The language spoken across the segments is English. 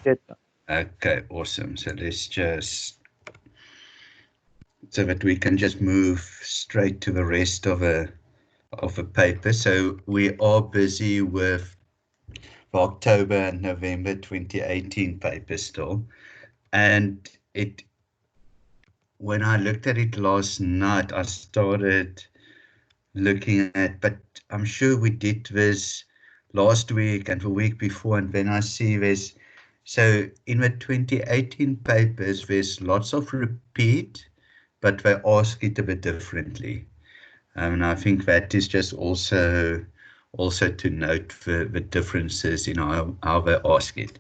Yes. Okay, awesome. So let's just, so that we can just move straight to the rest of a paper. So we are busy with the October and November 2018 paper still. And when I looked at it last night, I started looking at, but I'm sure we did this last week and the week before, and then I see this. So in the 2018 papers, there's lots of repeat, but they ask it a bit differently. And I think that is just also to note the differences in how they ask it.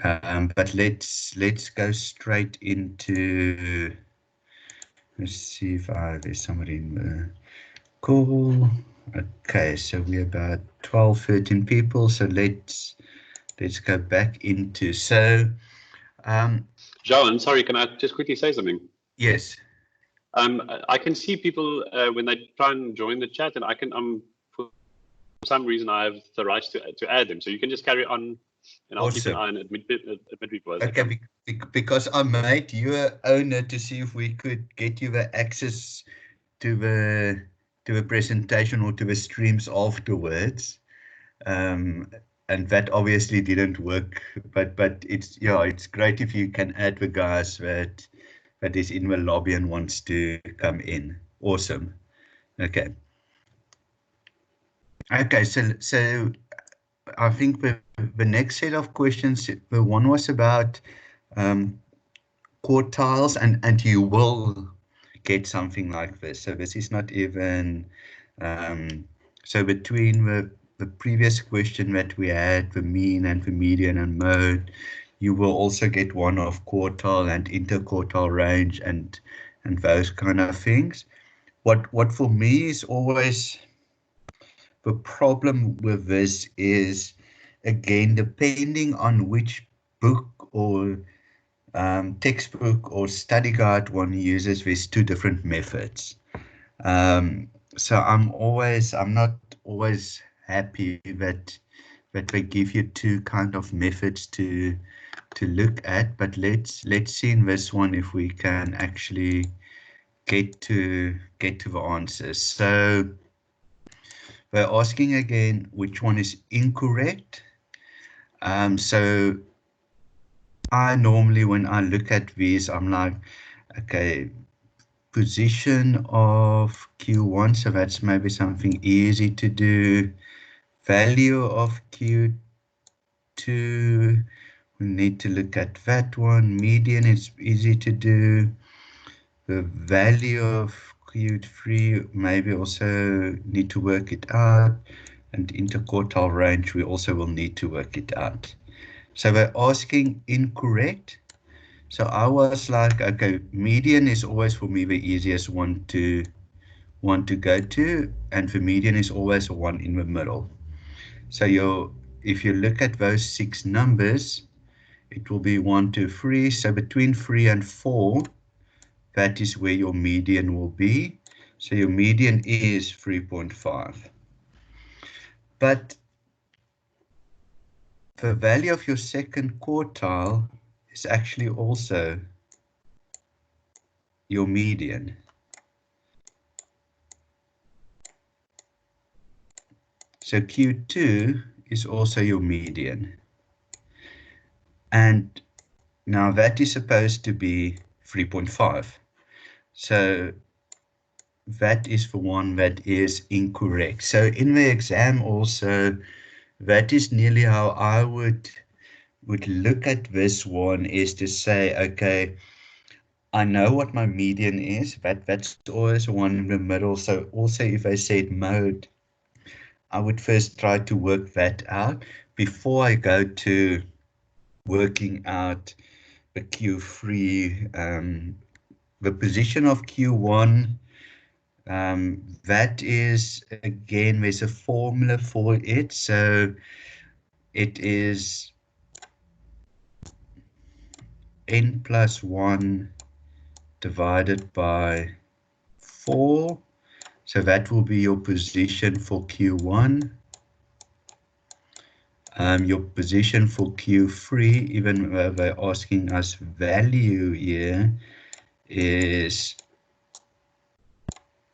But let's go straight into, let's see if there's somebody in the call. Okay, so we're about 12, 13 people. So let's go back into, so Joan, sorry, can I just quickly say something? yes. I can see people when they try and join the chat, and I can for some reason I have the rights to add them. So you can just carry on, and I'll keep an eye and admit people as okay, because I made you an owner to see if we could get you the access to the presentation or to the streams afterwards. And that obviously didn't work, but it's great if you can add the guys that is in the lobby and wants to come in. Awesome. Okay. Okay, so I think the next set of questions, the one was about quartiles, and you will get something like this. So this is not even, so between the previous question that we had, the mean and the median and mode, you will also get one of quartile and interquartile range and those kind of things. What for me is always the problem with this is, again, depending on which book or textbook or study guide one uses, there's two different methods. So I'm not always happy that they give you two kind of methods to look at, but let's see in this one if we can actually get to the answers. So we're asking again which one is incorrect. So I normally, when I look at these, I'm like, okay, position of Q1, so that's maybe something easy to do. Value of Q2, we need to look at that one. Median is easy to do. The value of Q3, maybe also need to work it out. And interquartile range, we also will need to work it out. So we're asking incorrect. So I was like, okay, median is always for me the easiest one to go to, and the median is always one in the middle. So if you look at those 6 numbers, it will be 1, 2, 3. So between 3 and 4, that is where your median will be. So your median is 3.5. But the value of your second quartile is actually also your median. So Q2 is also your median. And now that is supposed to be 3.5. So that is the one that is incorrect. So in the exam also, that is nearly how I would look at this one, is to say, okay, I know what my median is, that's always one in the middle. So also if I said mode, I would first try to work that out before I go to working out the Q3, the position of Q1. That is, again, there's a formula for it. So it is n plus 1 divided by 4. So that will be your position for Q1. Your position for Q3, even though they're asking us value here, is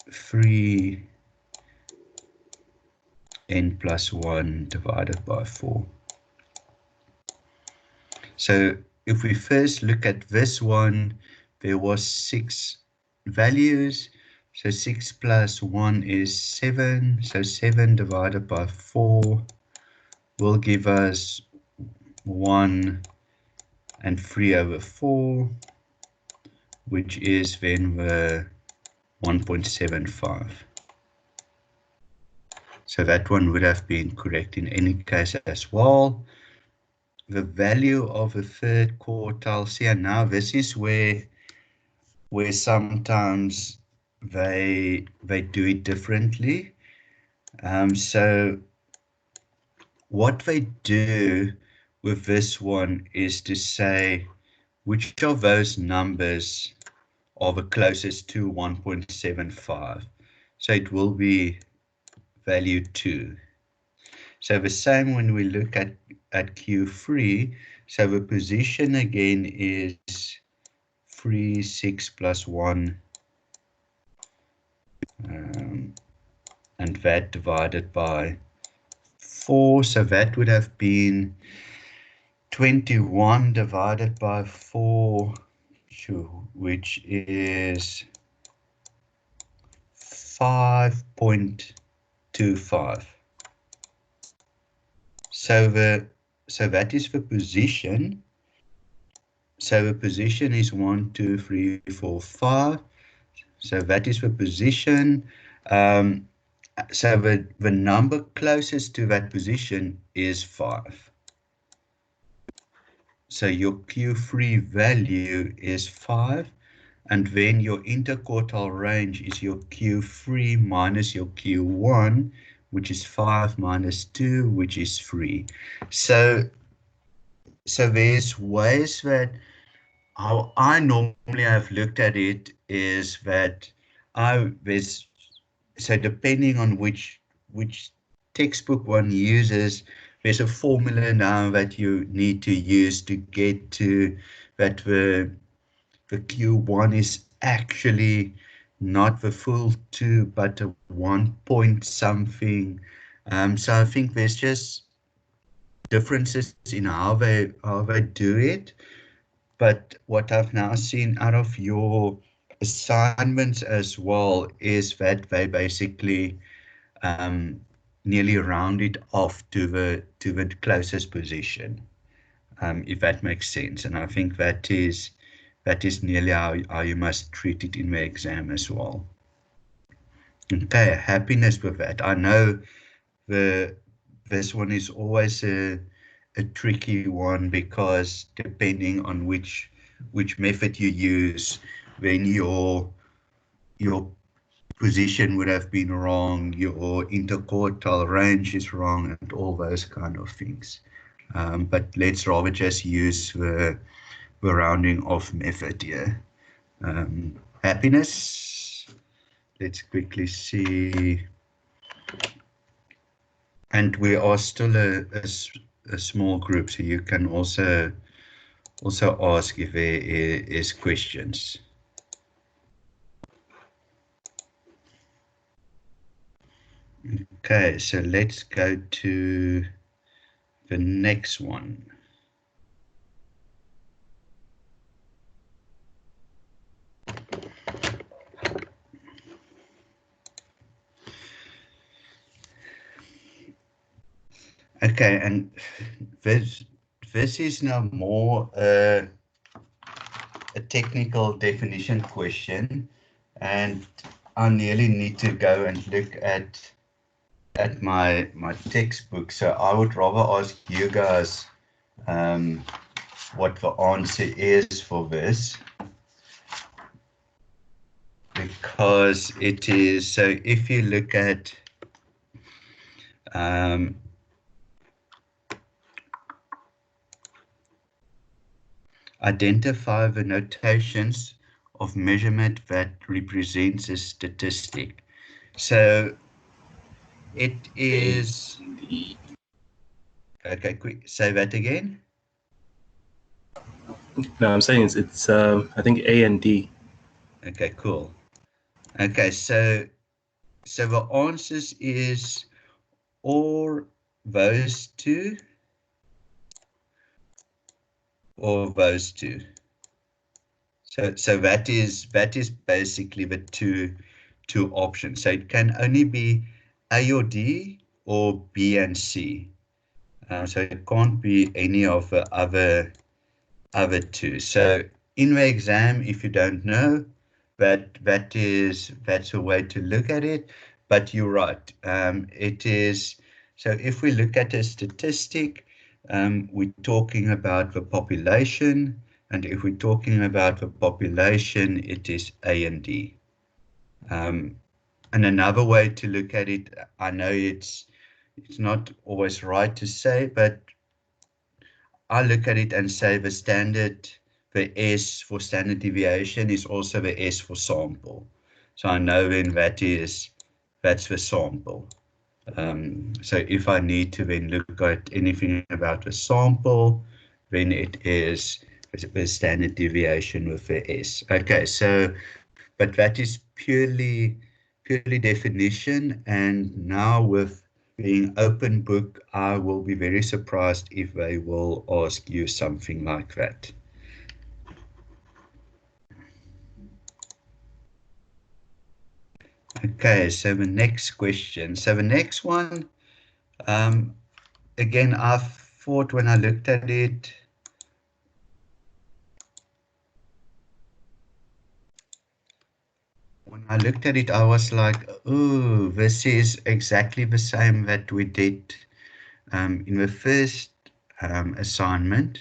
3n plus 1 divided by 4. So if we first look at this one, there was 6 values. So 6 plus 1 is 7. So 7 divided by 4 will give us 1 and 3/4, which is then the 1.75. So that one would have been correct in any case as well. The value of the third quartile here, now this is where sometimes they do it differently. So what they do with this one is to say which of those numbers are the closest to 1.75. So it will be value 2. So the same when we look at Q3. So the position again is 3, 6 plus 1, and that divided by 4. So that would have been 21 divided by 4, which is 5.25. So that is the position. So the position is 1, 2, 3, 4, 5. So that is the position. So the number closest to that position is 5. So your Q3 value is 5, and then your interquartile range is your Q3 minus your Q1, which is 5 minus 2, which is 3. So there's ways that how I normally have looked at it is that so depending on which textbook one uses, there's a formula now that you need to use to get to that the Q1 is actually not the full 2, but a 1 point something. So I think there's just differences in how they do it. But what I've now seen out of your assignments as well is that they basically nearly round it off to the closest position, if that makes sense. And I think that is nearly how you must treat it in the exam as well. Okay, happiness with that. I know this one is always a tricky one, because depending on which method you use, then your position would have been wrong, your interquartile range is wrong, and all those kind of things. But let's rather just use the rounding off method here. Happiness, let's quickly see. And we are still a small group, so you can also ask if there is questions. Okay, so let's go to the next one. Okay, and this is now more a technical definition question, and I nearly need to go and look at my textbook. So I would rather ask you guys what the answer is for this, because it is, so if you look at identify the notations of measurement that represents a statistic. So it is Okay, quick, say that again. No, I'm saying it's I think A and D. Okay, cool. Okay, so the answers is or those two or those two. So that is basically the two options. So it can only be A or D or B and C. So it can't be any of the other two. So in the exam, if you don't know, that's a way to look at it. But you're right. It is. So if we look at a statistic, we're talking about the population, and if we're talking about the population, it is A and D. And another way to look at it, I know it's not always right to say, but I look at it and say the S for standard deviation is also the S for sample. So I know then that's the sample. So if I need to then look at anything about the sample, then it is the standard deviation with the S. Okay, so, but that is purely definition, and now with being open book, I will be very surprised if they will ask you something like that. Okay, so the next question. So the next one, again, I thought when I looked at it, I was like, oh, this is exactly the same that we did in the first assignment,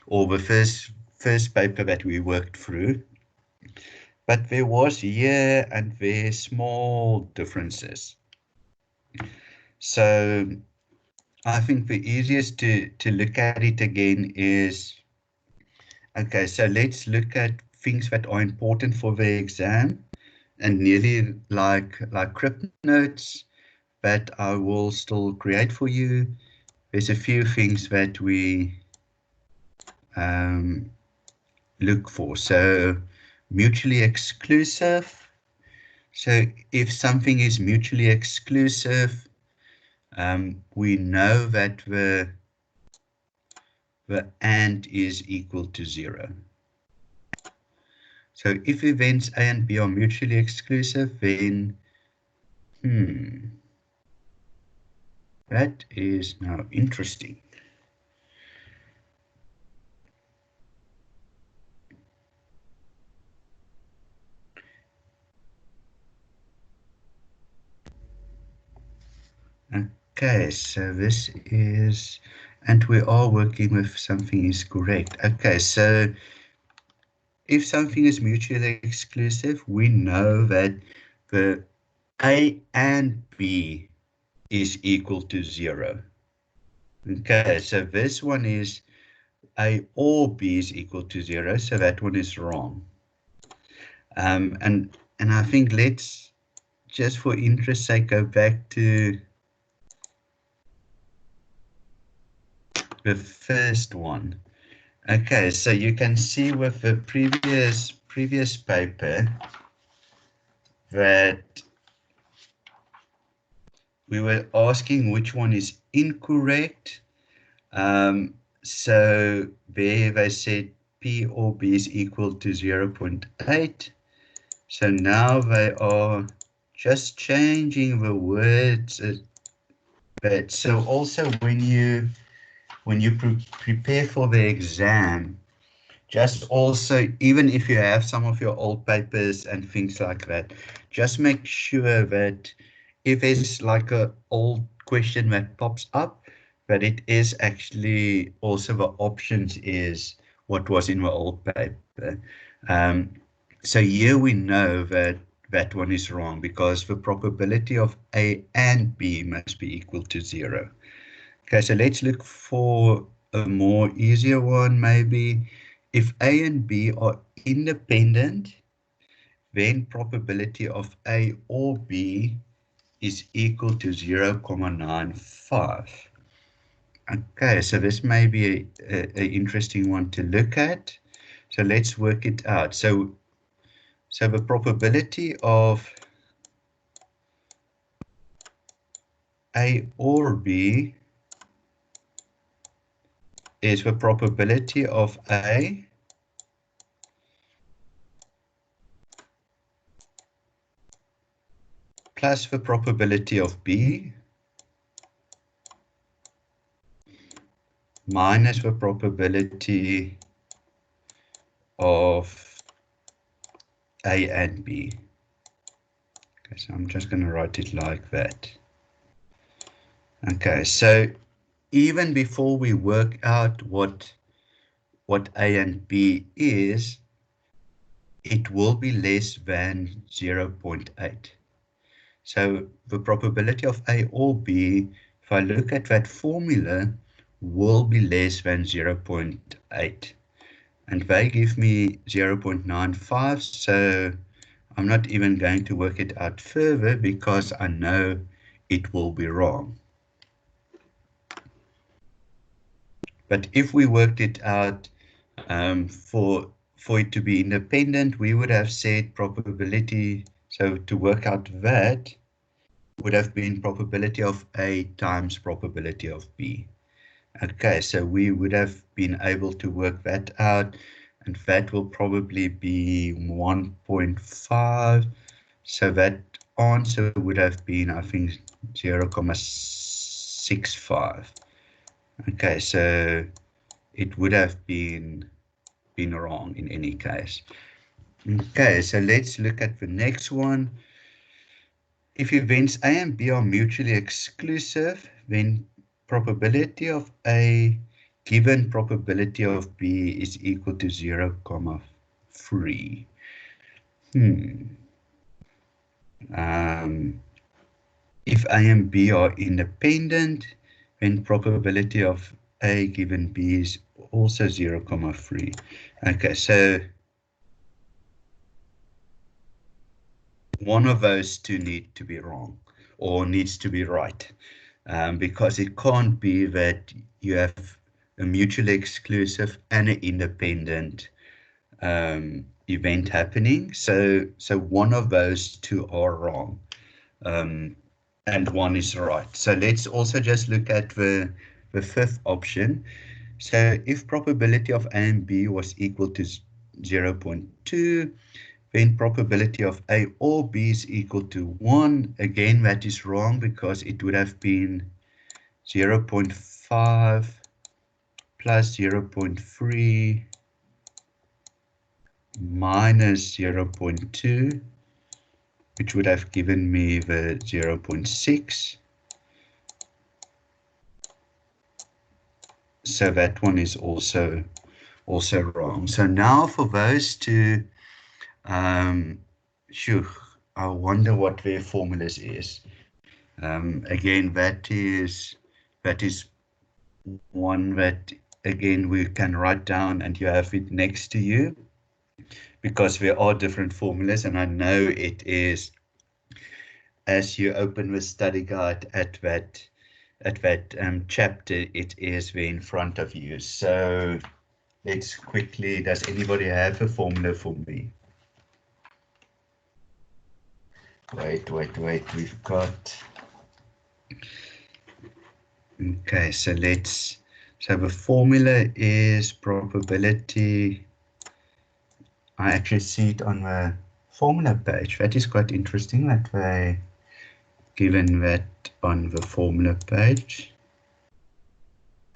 or the first paper that we worked through. But there was here and there small differences. So I think the easiest to look at it again is, okay, so let's look at things that are important for the exam, and nearly like crypt notes that I will still create for you. There's a few things that we look for. So mutually exclusive. So if something is mutually exclusive, we know that the AND is equal to 0. So if events A and B are mutually exclusive, then that is now interesting. Okay, so this is, and we are working with something is correct. Okay, so if something is mutually exclusive, we know that the A and B is equal to 0. Okay, so this one is A or B is equal to 0, so that one is wrong. And I think let's, just for interest's sake, go back to the first one. Okay, so you can see with the previous paper that we were asking which one is incorrect. So there they said P or B is equal to 0.8. So now they are just changing the words a bit. So also when you prepare for the exam, just also, even if you have some of your old papers and things like that, just make sure that if there's like a old question that pops up, that it is actually also the options is what was in the old paper. So here we know that that one is wrong because the probability of A and B must be equal to 0. Okay, so let's look for a more easier one maybe. If A and B are independent, then probability of A or B is equal to 0.95. Okay, so this may be a interesting one to look at. So let's work it out. So the probability of A or B is the probability of A plus the probability of B minus the probability of A and B. Okay, so I'm just going to write it like that. Okay, so even before we work out what A and B is, it will be less than 0.8. So the probability of A or B, if I look at that formula, will be less than 0.8. And they give me 0.95, so I'm not even going to work it out further because I know it will be wrong. But if we worked it out for it to be independent, we would have said probability. So to work out that would have been probability of A times probability of B. Okay, so we would have been able to work that out, and that will probably be 1.5. So that answer would have been, I think, 0.65. Okay, so it would have been wrong in any case. Okay, so let's look at the next one. If events A and B are mutually exclusive, then probability of A given probability of B is equal to 0.3. If A and B are independent, then probability of A given B is also 0.3. Okay, so one of those two need to be wrong or needs to be right, because it can't be that you have a mutually exclusive and an independent event happening. So one of those two are wrong, and one is right. So let's also just look at the fifth option. So if probability of A and B was equal to 0.2, then probability of A or B is equal to 1. Again, that is wrong because it would have been 0.5 plus 0.3 minus 0.2, which would have given me the 0.6. So that one is also wrong. So now for those two, I wonder what their formulas is. Again, that is one that, again, we can write down and you have it next to you, because there are different formulas, and I know it is, as you open the study guide at that chapter, it is there in front of you. So let's quickly, does anybody have a formula for me? Wait, we've got, okay, so the formula is probability. I actually see it on the formula page. That is quite interesting that they given that on the formula page.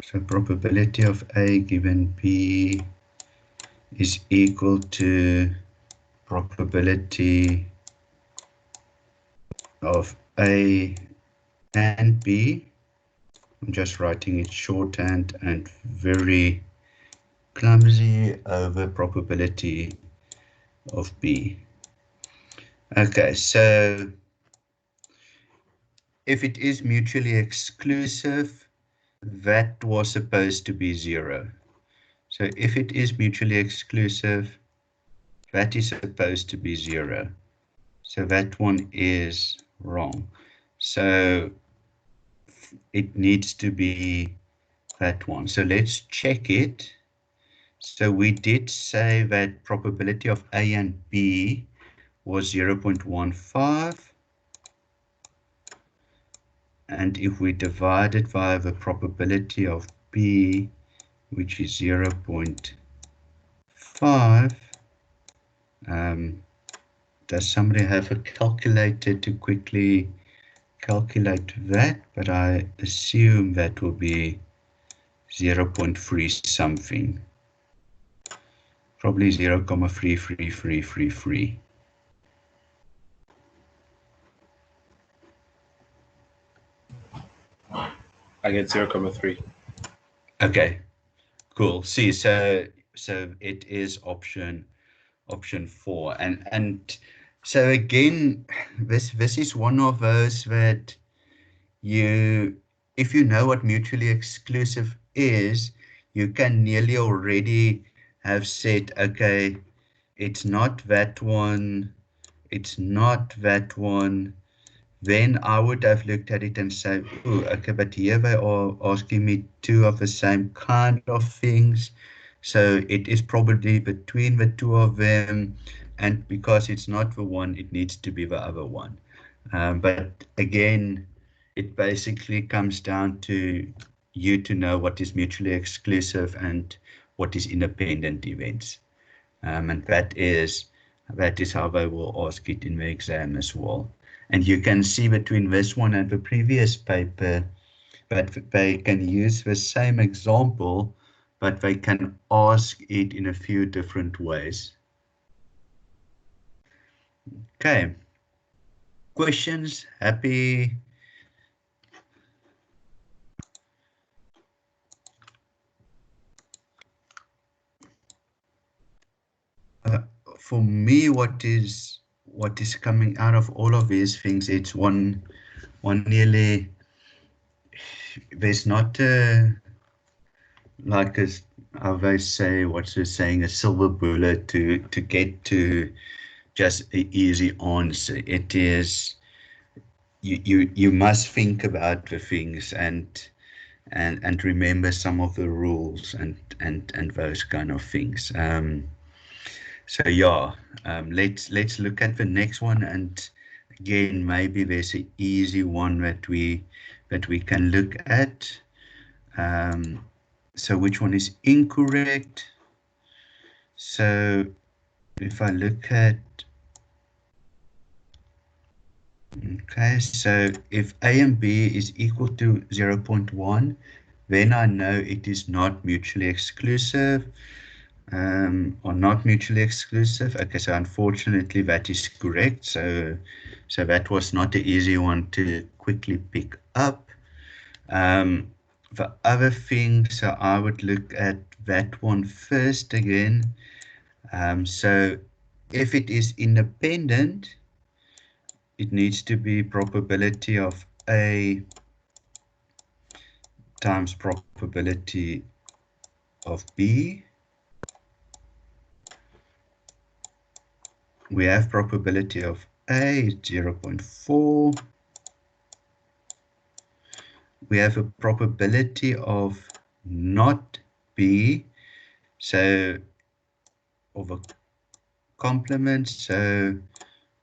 So probability of A given B is equal to probability of A and B. I'm just writing it shorthand and very clumsy, over probability of B. Okay, so if it is mutually exclusive, that was supposed to be 0. So if it is mutually exclusive, that is supposed to be 0. So that one is wrong. So it needs to be that one. So let's check it. So we did say that probability of A and B was 0.15. And if we divide it by the probability of B, which is 0.5, does somebody have a calculator to quickly calculate that? But I assume that will be 0.3 something. Probably 0.33333. I get 0.3. Okay, cool. See, so it is option 4, and so again, this is one of those that if you know what mutually exclusive is, you can nearly already have said, okay, it's not that one, it's not that one. Then I would have looked at it and said, oh, okay, but here they are asking me two of the same kind of things. So it is probably between the two of them. And because it's not the one, it needs to be the other one. But again, it basically comes down to you to know what is mutually exclusive and what is independent events. And that is how they will ask it in the exam as well. And you can see between this one and the previous paper that they can use the same example, but they can ask it in a few different ways. Okay. Questions? Happy? For me, what is coming out of all of these things, it's one nearly, there's not like as how they say, what's the saying, a silver bullet to get to just an easy answer. It is you must think about the things and remember some of the rules and those kind of things. So yeah, let's look at the next one, and again, maybe there's an easy one that we can look at. So which one is incorrect? So if I look at, okay, so if A and B is equal to 0.1, then I know it is not mutually exclusive. Or not mutually exclusive. Okay, so unfortunately that is correct. So that was not an easy one to quickly pick up. The other thing, so I would look at that one first again. So if it is independent, it needs to be probability of A times probability of B. We have probability of A 0.4. We have a probability of not B, so of a complement, so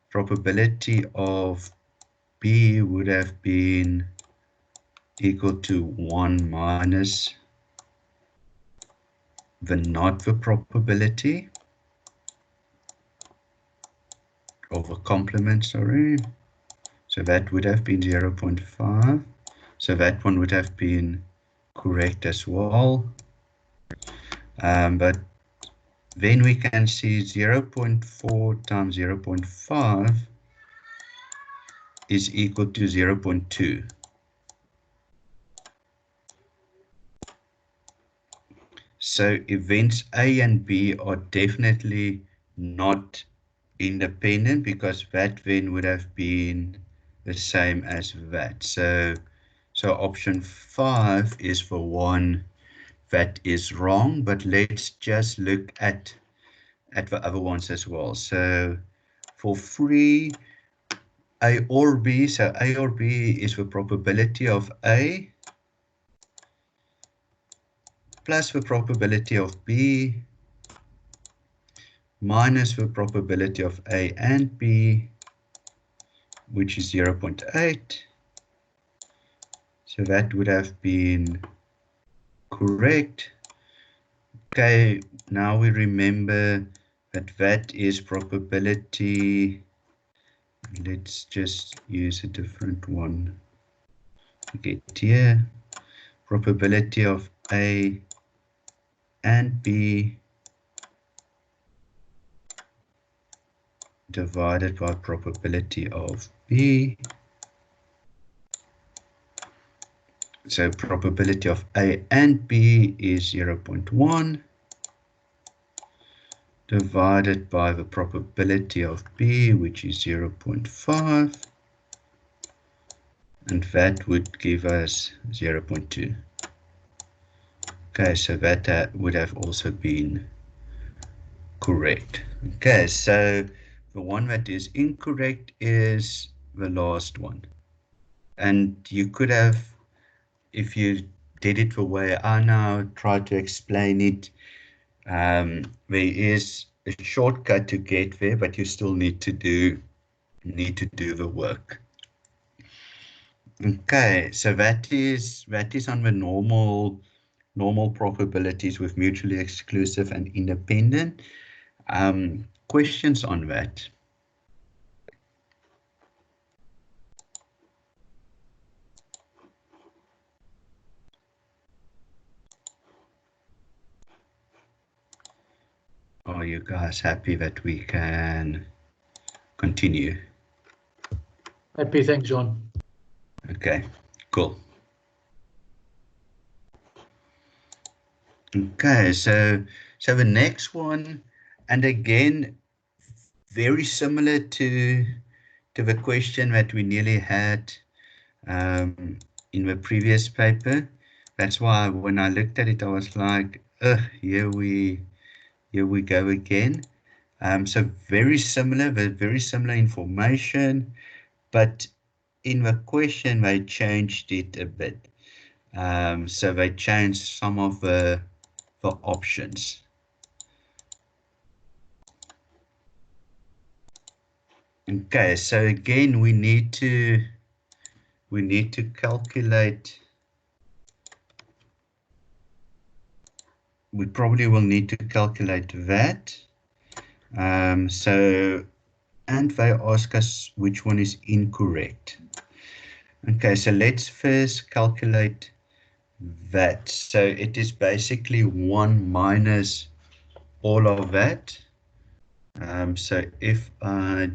probability of B would have been equal to 1 minus the not the probability of a complement, sorry. So that would have been 0.5. So that one would have been correct as well. But then we can see 0.4 times 0.5 is equal to 0.2. So events A and B are definitely not independent, because that then would have been the same as that. So option 5 is the one that is wrong, but let's just look at the other ones as well. So for free, A or B, so A or B is the probability of A plus the probability of B minus the probability of A and B, which is 0.8. So that would have been correct. Okay, now we remember that that is probability. Let's just use a different one to get here. Probability of A and B divided by probability of B. So probability of A and B is 0.1 divided by the probability of B, which is 0.5, and that would give us 0.2. Okay, so that would have also been correct. Okay, so the one that is incorrect is the last one. And you could have, if you did it the way I now tried to explain it, there is a shortcut to get there, but you still need to do the work. Okay, so that is on the normal probabilities with mutually exclusive and independent. Questions on that? Are you guys happy that we can continue? Happy, thanks, John. Okay, cool. Okay, so the next one, and again, very similar to the question that we nearly had in the previous paper. That's why when I looked at it, I was like, here we go again. So very similar information, but in the question they changed it a bit. So they changed some of the options. Okay, so again we need to calculate. We probably will need to calculate that. So, and they ask us which one is incorrect. Okay, so let's first calculate that. So it is basically 1 minus all of that. So if I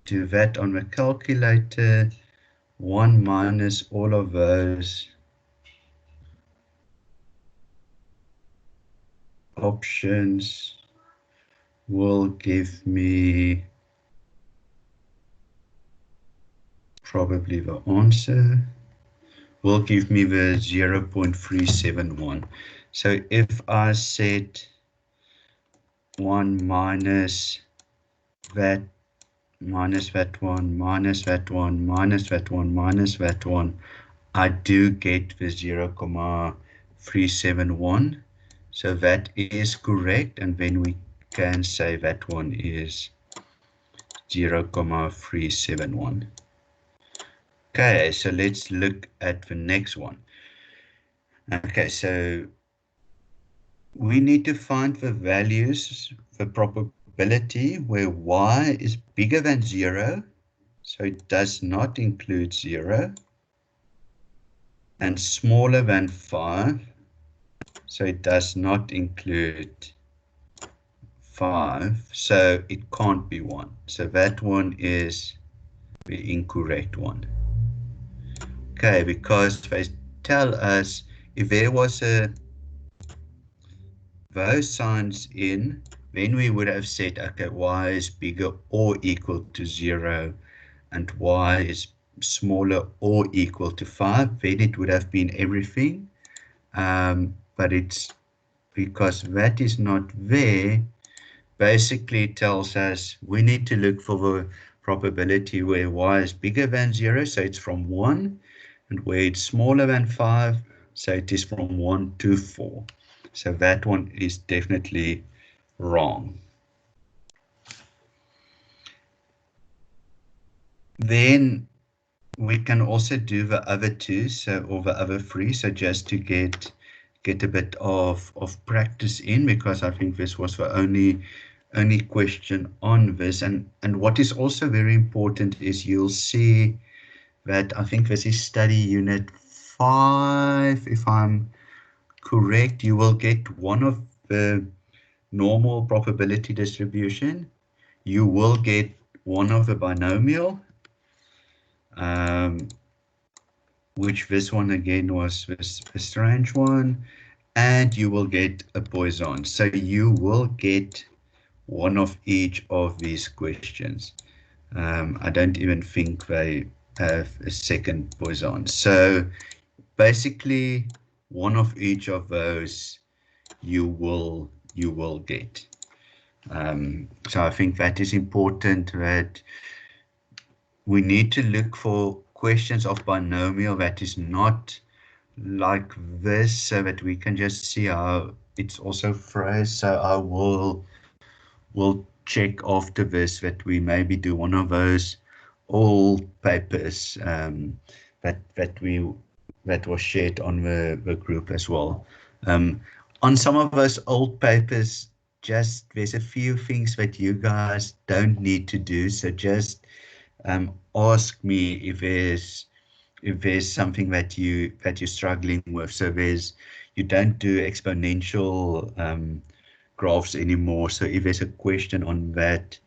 do that on the calculator, 1 minus all of those options will give me probably the answer, will give me the 0.371. So if I said 1 minus that, minus that one, minus that one, minus that one, minus that one, I do get the 0.371. So that is correct, and then we can say that one is 0.371. Okay, so let's look at the next one. Okay, so we need to find the values, the probability where y is bigger than 0, so it does not include 0, and smaller than 5, so it does not include 5, so it can't be 1. So that one is the incorrect one. Okay, because they tell us if there was those signs in, then we would have said, okay, y is bigger or equal to 0, and y is smaller or equal to 5, then it would have been everything. But it's because that is not there, basically it tells us we need to look for the probability where y is bigger than 0, so it's from 1, and where it's smaller than 5, So it is from 1 to 4. So that one is definitely wrong. Then we can also do the other two, or the other three, so just to get a bit of practice in, because I think this was the only question on this. And what is also very important is you'll see that I think this is study unit 5, if I'm correct. You will get one of the normal probability distribution. You will get one of the binomial, which this one again was this strange one, and you will get a Poisson. So you will get one of each of these questions. I don't even think they have a second Poisson. So basically one of each of those you will get. So I think that is important, that we need to look for questions of binomial that is not like this, so that we can just see how it's also phrased. So I will check after this that we maybe do one of those old papers that was shared on the group as well. On some of those old papers, just there's a few things that you guys don't need to do, so just ask me if there's something that you're struggling with. So you don't do exponential graphs anymore. So if there's a question on that,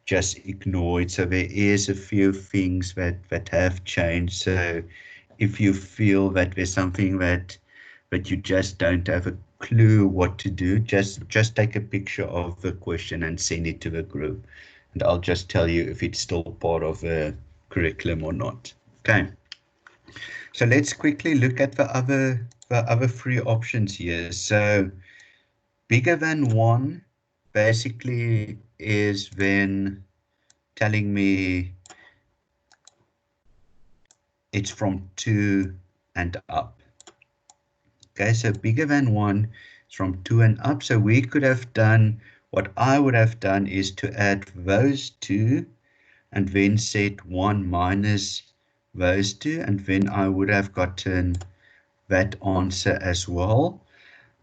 just ignore it. So there is a few things that have changed. So if you feel that there's something that you just don't have a clue what to do, just take a picture of the question and send it to the group, and I'll just tell you if it's still part of the curriculum or not. Okay. So let's quickly look at the other three options here. So bigger than 1 basically is then telling me it's from 2 and up. Okay, so bigger than 1 is from 2 and up. So we could have done, what I would have done is to add those two and then set 1 minus those two, and then I would have gotten that answer as well.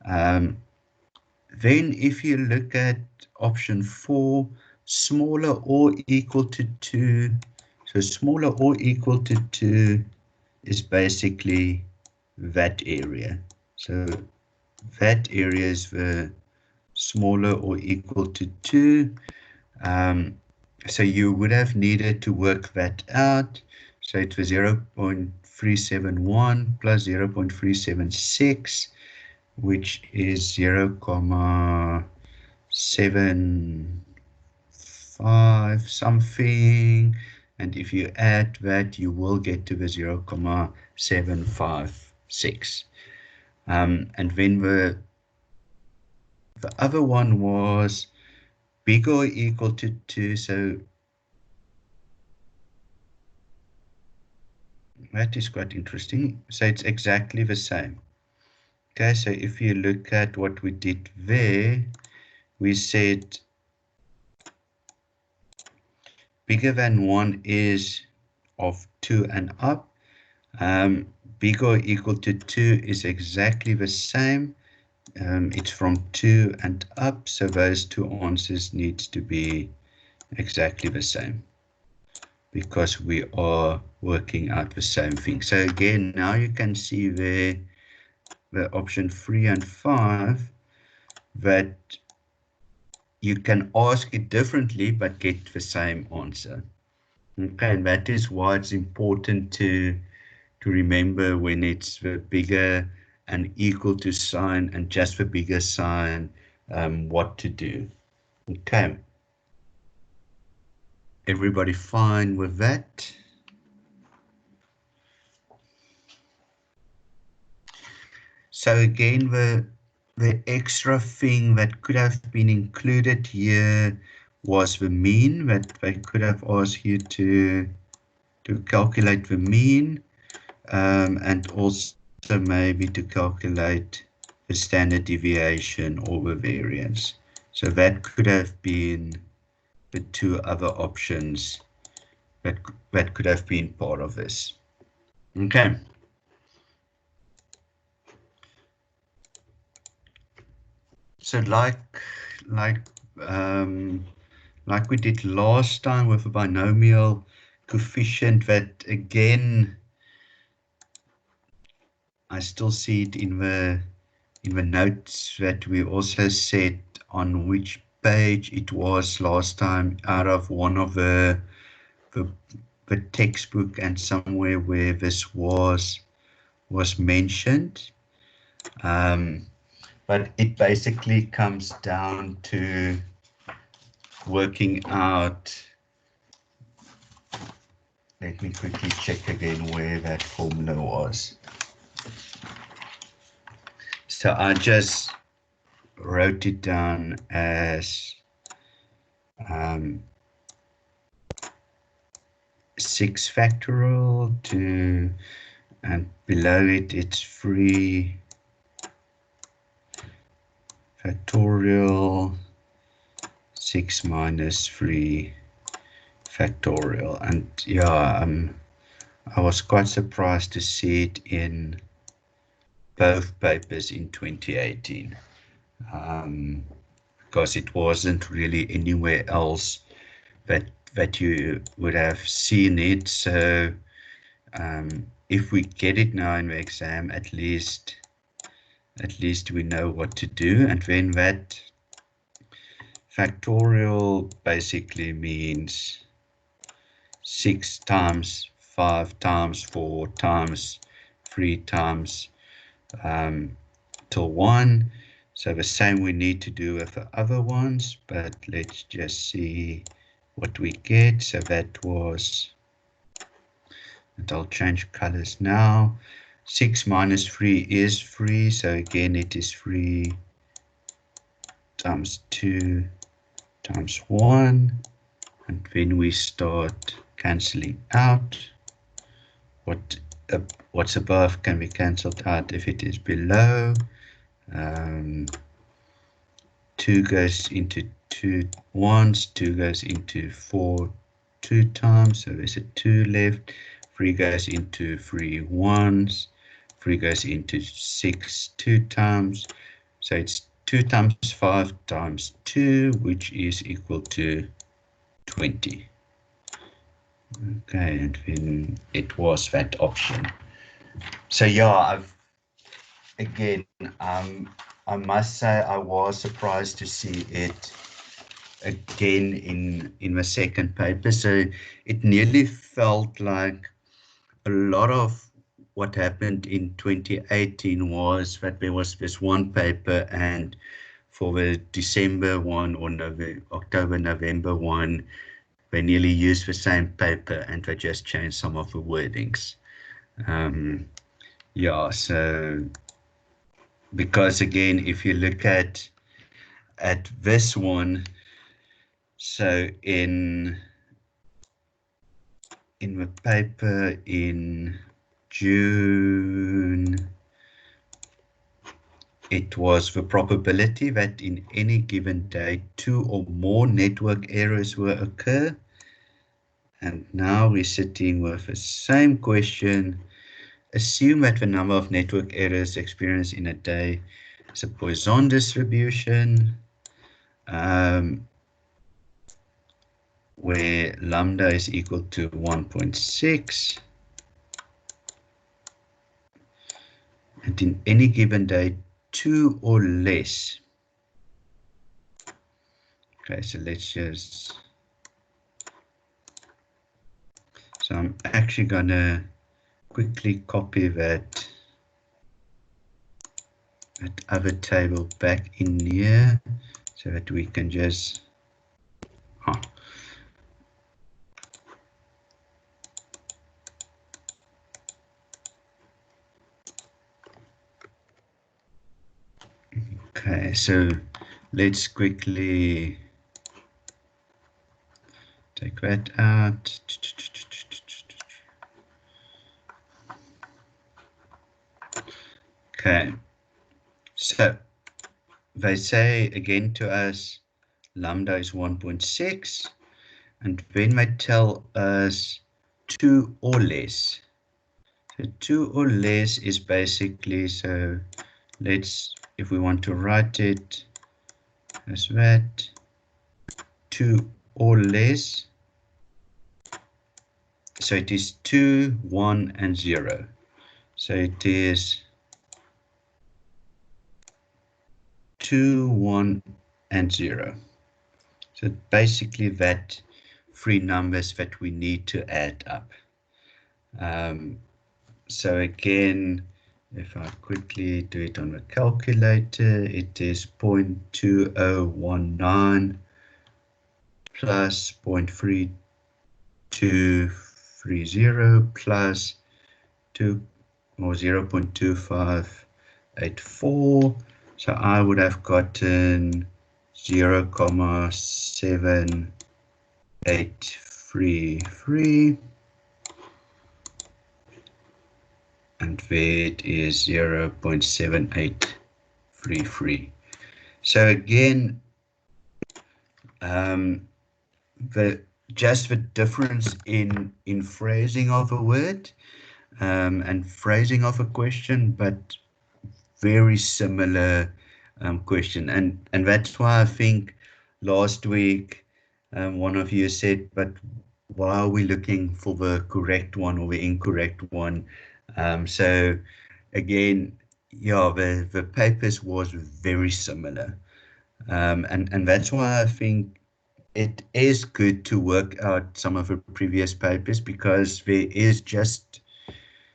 Then if you look at option 4, smaller or equal to 2, so smaller or equal to 2 is basically that area. So that area is the smaller or equal to 2. So you would have needed to work that out. So it was 0.371 plus 0.376, which is 0.75 something. And if you add that, you will get to the 0.756. And then the other one was bigger or equal to 2, so that is quite interesting. So it's exactly the same. Okay, so if you look at what we did there, we said bigger than 1 is of 2 and up. Bigger or equal to 2 is exactly the same. It's from 2 and up, so those two answers needs to be exactly the same, because we are working out the same thing. So again, now you can see there the option 3 and 5, that you can ask it differently but get the same answer. Okay, and that is why it's important to remember when it's the bigger and equal to sign and just the bigger sign, what to do. Okay. Everybody fine with that? So again, the extra thing that could have been included here was the mean, that they could have asked you to calculate the mean, and also also maybe to calculate the standard deviation or the variance. So that could have been the two other options that could have been part of this. Okay. So like we did last time with a binomial coefficient, that again, I still see it in the notes that we also said on which page it was last time, out of one of the textbook and somewhere where this was mentioned. But it basically comes down to working out. Let me quickly check again where that formula was. So I just wrote it down as 6 factorial to, and below it it's 3 factorial 6 minus 3 factorial. And yeah, I was quite surprised to see it in both papers in 2018, because it wasn't really anywhere else that you would have seen it. So if we get it now in the exam, at least we know what to do. And then that factorial basically means 6 times 5 times 4 times 3 times till 1. So the same we need to do with the other ones, but let's just see what we get. So that was, and I'll change colors now. 6 minus 3 is 3, so again it is 3 times 2 times 1, and then we start cancelling out. What's above can be cancelled out if it is below. 2 goes into 2 once, 2 goes into 4 2 times, so there's a 2 left. 3 goes into 3 once, 3 goes into 6 2 times, so it's 2 times 5 times 2, which is equal to 20. Okay, and then it was that option. So yeah, I must say I was surprised to see it again in the second paper. So it nearly felt like a lot of what happened in 2018 was that there was this one paper, and for the December one or October, November one, they nearly used the same paper and they just changed some of the wordings. Yeah, so because again, if you look at this one, so in the paper in June, it was the probability that in any given day 2 or more network errors will occur. And now we're sitting with the same question. Assume that the number of network errors experienced in a day is a Poisson distribution, where lambda is equal to 1.6. And in any given day, 2 or less. Okay, so let's just, so I'm actually gonna quickly copy that other table back in here so that we can just, okay, so let's quickly take that out. Okay, so they say again to us lambda is 1.6, and then they tell us 2 or less. So 2 or less is basically, so let's, if we want to write it as that, 2 or less, so it is 2, 1, and 0. So it is 2, 1, and 0. So basically that 3 numbers that we need to add up. So again, if I quickly do it on the calculator, it is 0.2019 plus 0.3230 plus 2 or 0.2584. So I would have gotten 0.7833, and that is 0.7833. So again, just the difference in phrasing of a word and phrasing of a question, but very similar question, and that's why I think last week one of you said, but why are we looking for the correct one or the incorrect one? So again, yeah, the papers was very similar, and that's why I think it is good to work out some of the previous papers, because there is just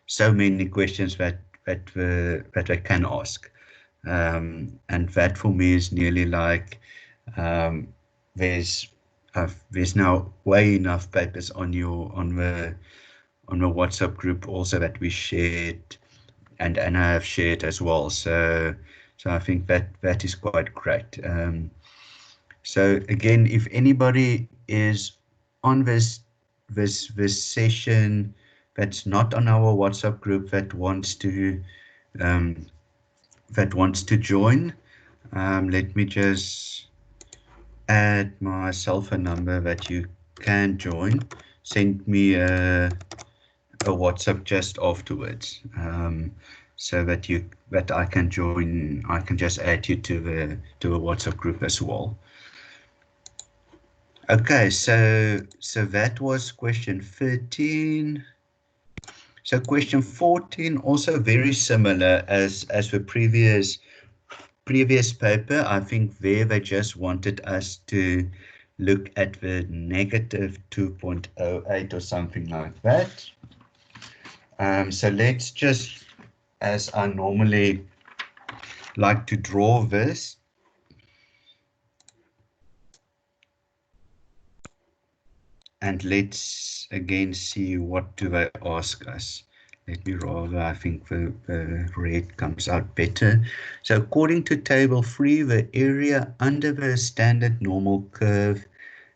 so many questions that I can ask, and that for me is nearly like there's now way enough papers on the WhatsApp group also that we shared, and I have shared as well. So I think that is quite great. So again, if anybody is on this session that's not on our WhatsApp group that wants to join, let me just add my cell phone number that you can join. Send me a WhatsApp just afterwards, so that I can join. I can just add you to the WhatsApp group as well. Okay, so that was question 13. So question 14, also very similar as the previous paper. I think there they just wanted us to look at the negative 2.08 or something like that. So let's just, as I normally like to draw this, and let's again see what do they ask us. Let me rather, I think the red comes out better. So according to table 3, the area under the standard normal curve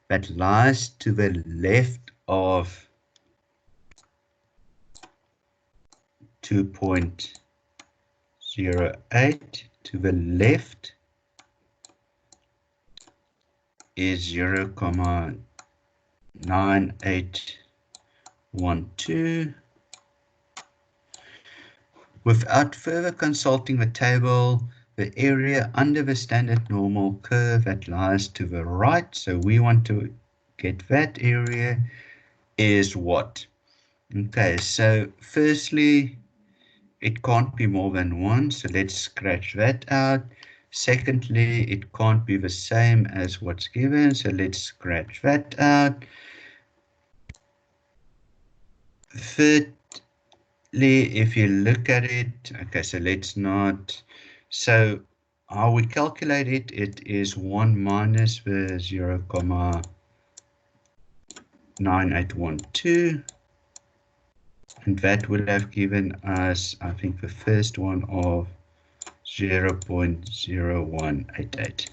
that lies to the left of 2.08 to the left is 0.9812. Without further consulting the table, the area under the standard normal curve that lies to the right, so we want to get that area, is what? Okay, so firstly, it can't be more than 1, so let's scratch that out. Secondly, it can't be the same as what's given, so let's scratch that out. Thirdly, if you look at it, okay, so let's not, so how we calculate it, it is 1 minus the 0.9812, and that would have given us, I think, the first one of 0.0188.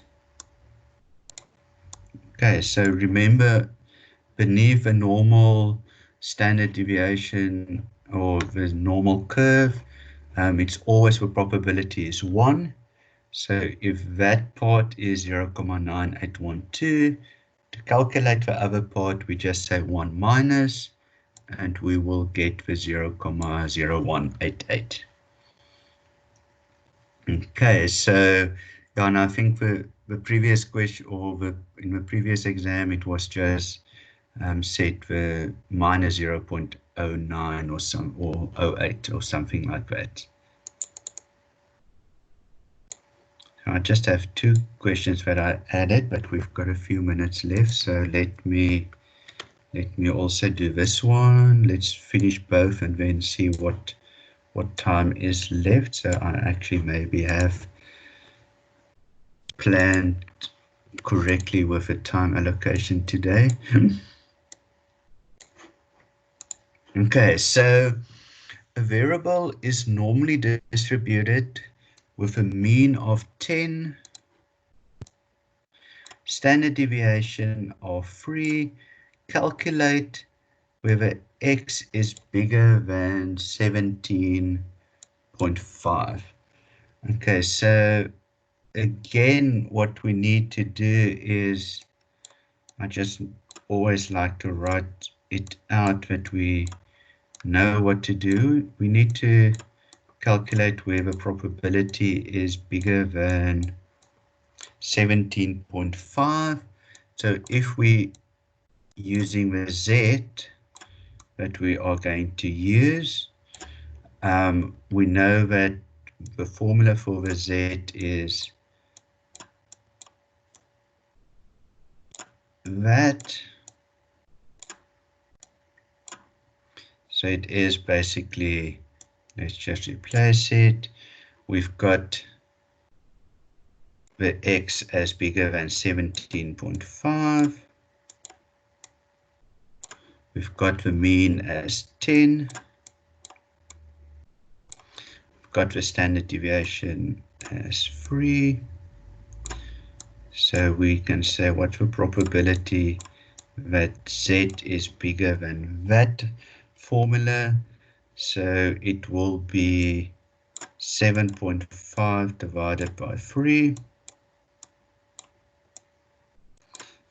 Okay, so remember, beneath the normal standard deviation or the normal curve, it's always the probability is 1. So if that part is 0.9812, to calculate the other part, we just say 1 minus, and we will get the 0.0188. Okay, so yeah, and I think the previous question, or in the previous exam, it was just set the minus 0.09 or some, or 08 or something like that. I just have 2 questions that I added, but we've got a few minutes left, so let me also do this one. Let's finish both and then see what time is left. So I actually maybe have planned correctly with the time allocation today. Okay, so a variable is normally distributed with a mean of 10, standard deviation of 3. Calculate whether x is bigger than 17.5. Okay, so again, what we need to do is, I just always like to write it out that we know what to do. We need to calculate whether probability is bigger than 17.5. So if we using the z that we are going to use, we know that the formula for the z is that. So it is basically, let's just replace it. We've got the x as bigger than 17.5. We've got the mean as 10. We've got the standard deviation as 3. So we can say what's the probability that z is bigger than that formula. So it will be 7.5 divided by 3.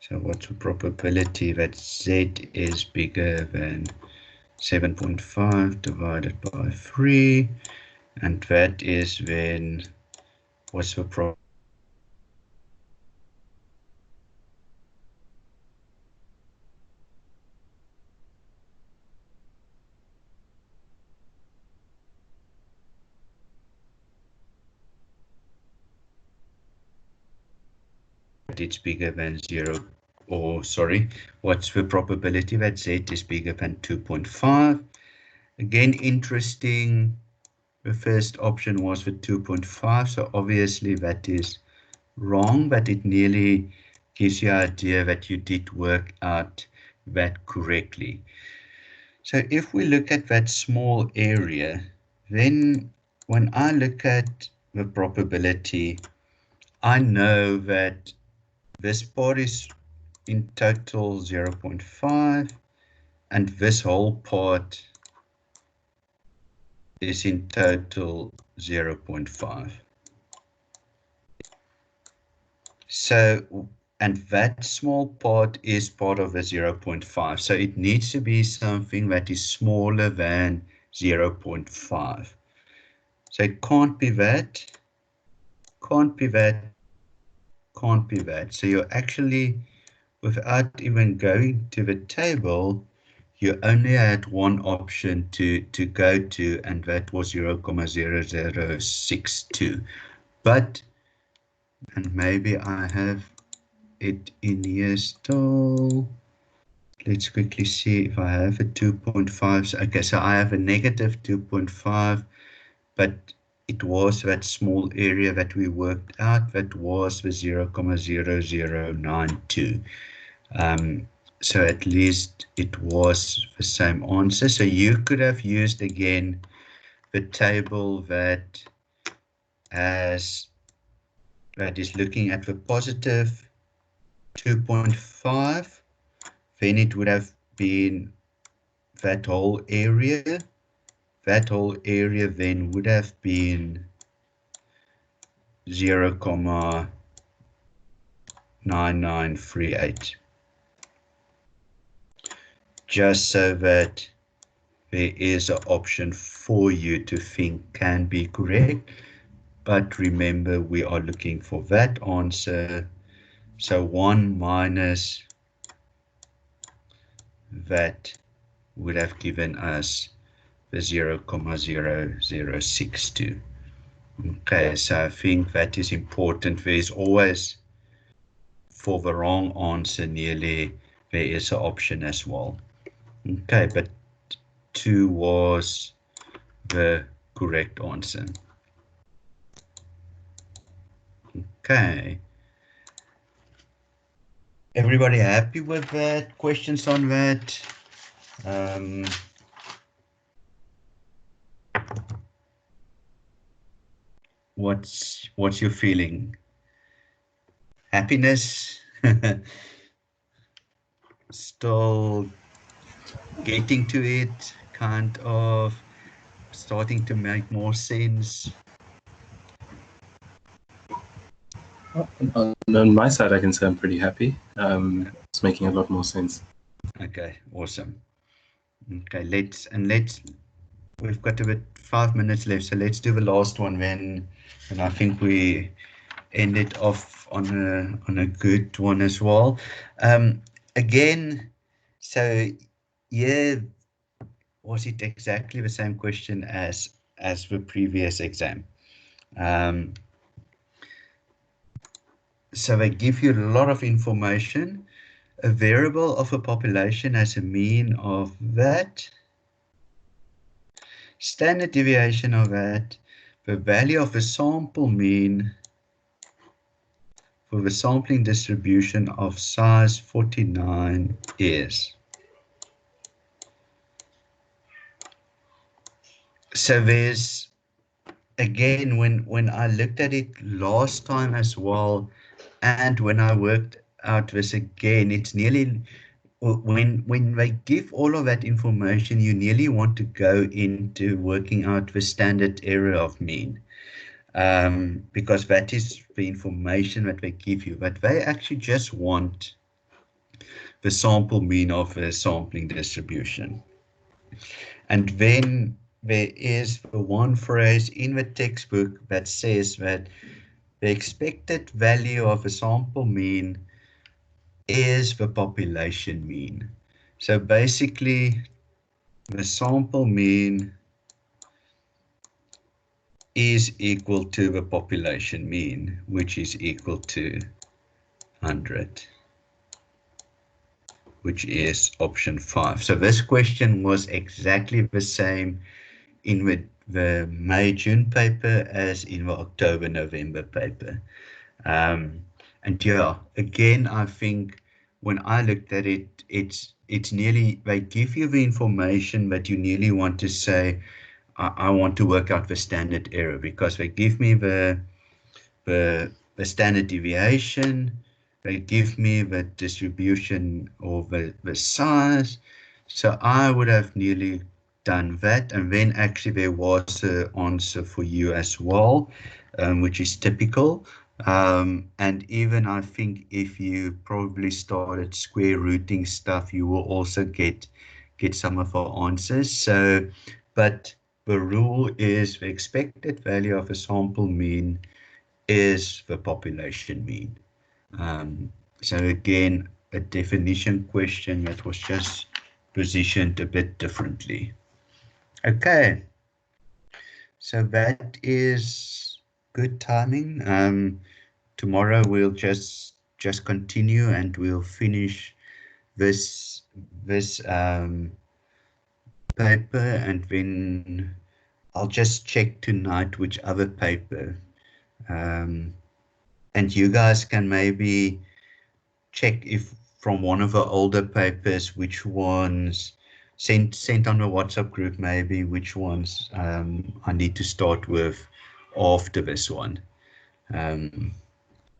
So what's the probability that z is bigger than 7.5 divided by 3? And that is then, what's the probability? It's bigger than 0, or sorry, what's the probability that z is bigger than 2.5? Again, interesting, the first option was for 2.5, so obviously that is wrong, but it nearly gives you an idea that you did work out that correctly. So if we look at that small area, then when I look at the probability, I know that this part is in total 0.5, and this whole part is in total 0.5. So, and that small part is part of the 0.5. So it needs to be something that is smaller than 0.5. So it can't be that, can't be that, can't be that. So you're actually, without even going to the table, you only had one option to go to, and that was 0.0062. But, and maybe I have it in here still. Let's quickly see if I have a 2.5. So, okay, so I have a negative 2.5, but it was that small area that we worked out, that was the 0.0092. So at least it was the same answer. So you could have used again the table that is looking at the positive 2.5. Then it would have been that whole area that whole area then would have been 0,9938. Just so that there is an option for you to think can be correct. But remember, we are looking for that answer. So 1 minus that would have given us the 0,0062. Okay, so I think that is important. There is always, for the wrong answer nearly, there is an option as well. Okay, but 2 was the correct answer. Okay. Everybody happy with that? Questions on that? What's your feeling? Happiness? Still getting to it, kind of starting to make more sense? On my side, I can say I'm pretty happy. It's making a lot more sense. Okay, awesome. Okay, we've got about 5 minutes left, so let's do the last one then, and I think we end it off on a good one as well. Again, so yeah, was it exactly the same question as the previous exam? So they give you a lot of information. A variable of a population has a mean of that, standard deviation of that, the value of a sample mean for the sampling distribution of size 49 is. So there's, again, when I looked at it last time as well, and when I worked out this again, it's nearly, when they give all of that information, you nearly want to go into working out the standard error of mean, because that is the information that they give you, but they actually just want the sample mean of a sampling distribution. And then there is the one phrase in the textbook that says that the expected value of a sample mean is the population mean. So basically, the sample mean is equal to the population mean, which is equal to 100, which is option 5. So this question was exactly the same in the May-June paper as in the October-November paper. And yeah, again, I think when I looked at it, it's nearly, they give you the information, but you nearly want to say, I want to work out the standard error, because they give me the standard deviation, they give me the distribution or the size. So I would have nearly done that, and then actually there was an answer for you as well, which is typical. And even I think if you probably started square rooting stuff, you will also get some of our answers. So, but the rule is the expected value of a sample mean is the population mean. So again, a definition question that was just positioned a bit differently. Okay, so that is good timing. Tomorrow we'll just continue, and we'll finish this paper, and then I'll just check tonight which other paper, and you guys can maybe check if from one of the older papers which ones sent on the WhatsApp group, maybe which ones I need to start with after this one. Then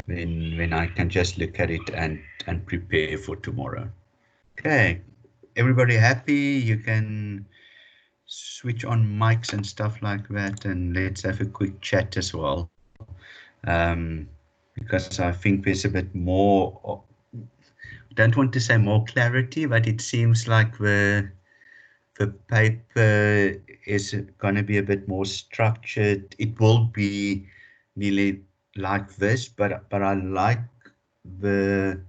I can just look at it and prepare for tomorrow. Okay, everybody happy? You can switch on mics and stuff like that, and let's have a quick chat as well. Because I think there's a bit more, don't want to say more clarity, but it seems like the paper is going to be a bit more structured. It will be nearly like this, but I like the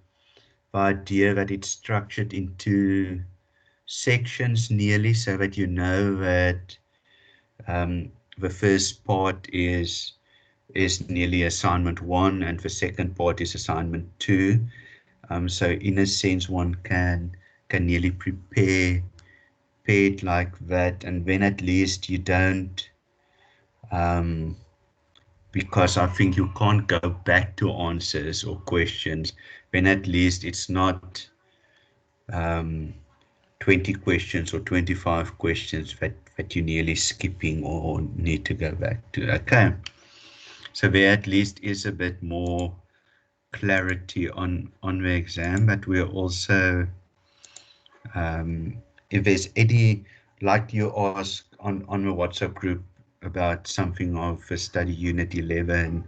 idea that it's structured into sections nearly, so that you know that the first part is nearly assignment 1 and the second part is assignment 2. So in a sense one can nearly prepare it like that, and then at least you don't, because I think you can't go back to answers or questions, then at least it's not 20 questions or 25 questions that you're nearly skipping or need to go back to. Okay, so there at least is a bit more clarity on the exam, but we're also, if there's any, like you asked on the WhatsApp group about something of the study unit 11,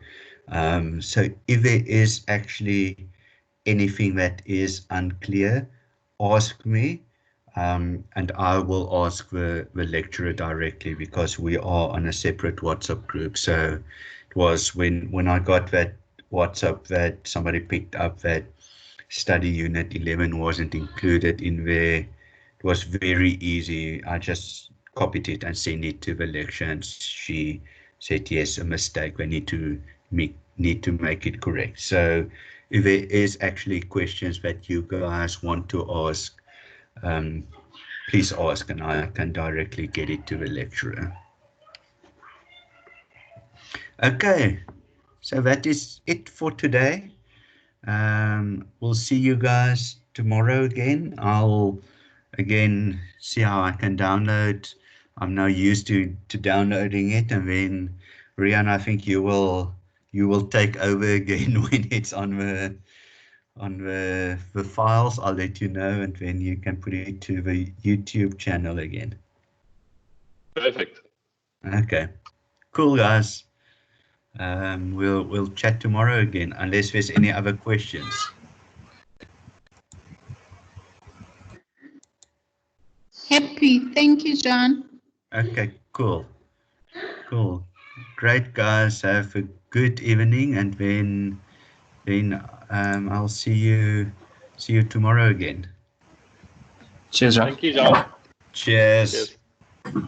so if there is actually anything that is unclear, ask me, and I will ask the lecturer directly, because we are on a separate WhatsApp group. So it was when I got that WhatsApp that somebody picked up that study unit 11 wasn't included in there. It was very easy. I just copied it and sent it to the lecturer, and she said, yes, a mistake. We need to make it correct. So if there is actually questions that you guys want to ask, please ask, and I can directly get it to the lecturer. Okay, so that is it for today. We'll see you guys tomorrow again. I'll again see how I can download. I'm now used to downloading it, and then Rian, I think you will take over again when it's on the files. I'll let you know, and then you can put it to the YouTube channel again. Perfect. Okay, cool guys. We'll chat tomorrow again, unless there's any other questions. Happy. Thank you, John. Okay, cool. Great guys, have a good evening, and then I'll see you tomorrow again. Cheers, John. Thank you, John. Cheers. Cheers.